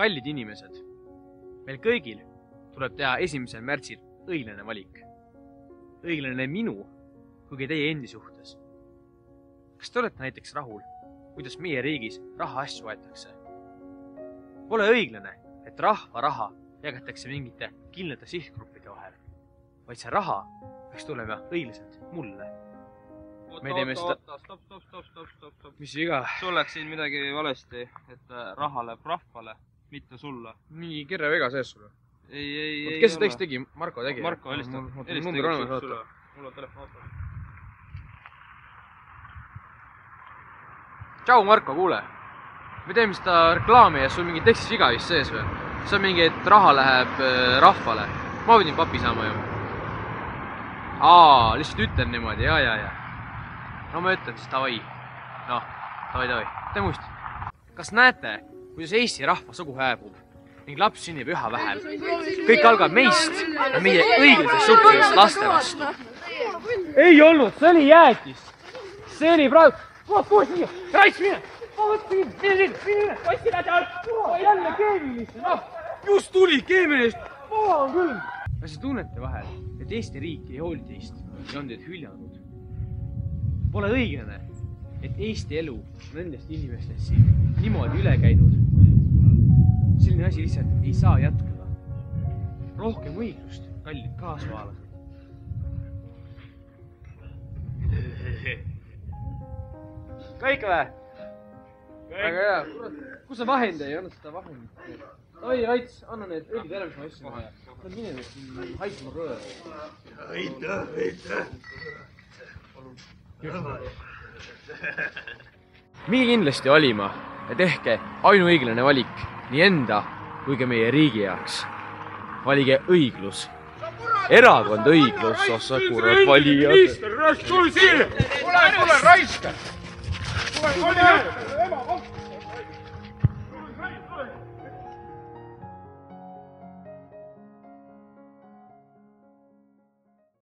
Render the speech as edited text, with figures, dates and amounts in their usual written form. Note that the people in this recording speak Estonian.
Kallid inimesed, meil kõigil tuleb teha 1. märtsil õiglane valik. Õiglane minu kui ka teie endi suhtes. Kas te olete näiteks rahul, kuidas meie riigis raha asju võetakse? Pole õiglane, et rahva raha jagatakse mingite kindlate sihtgruppide vahel, vaid see raha peaks tulema õiglaselt mulle. Stopp. Mis viga? Sul läks siin midagi valesti, et raha läheb rahvale, mitte sulle. Nii kirja viga sees sulle. Ei Kes see tekst tegi? Marko tegi? Marko helistab. Number olemas, vaata. Mul on telefon vaata. Tšau Marko, kuule. Me teeme seda reklaami ja sul mingi tekstis viga vist sees või? See on mingi, et raha läheb rahvale. Ma pidin papi saama ju. Lihtsalt ütlen niimoodi, ja. No ma ütlen siis, davai. Noh, davai. Teeme uuesti. Kas näete, kuidas Eesti rahva sugu hääbub ning laps sünnib üha vähem? Kõik algab meist ja meie õiglasest suhtusest laste vastu. Ei olnud, see oli jäätis. See oli praegu... Raisk mine! Mine! Kassi lähe alt! Jälle keemilisse! Noh, just tuli keemilist! Maa on küll! Kas te tunnete vahel, et Eesti riik ei hooli teist ja on teid hüljanud? Pole õiglane, et Eesti elu on nendest inimestest siin niimoodi üle käinud. Selline asi lihtsalt ei saa jätkuda. Rohkem õiglust, kallid kaasvaalased. Kõik või? Väga hea. Kus see vahend ei? Anna seda vahendit. Oi, Aits, anna need õlid ära, mis ma ütlesin vaja. See on mine nüüd haisma röö. Aitäh. Minge kindlasti valima ja tehke ainuõiglane valik nii enda kui ka meie riigi jaoks. Valige õiglus. Erakond õiglus, osa kurat valijad. Tule raiska!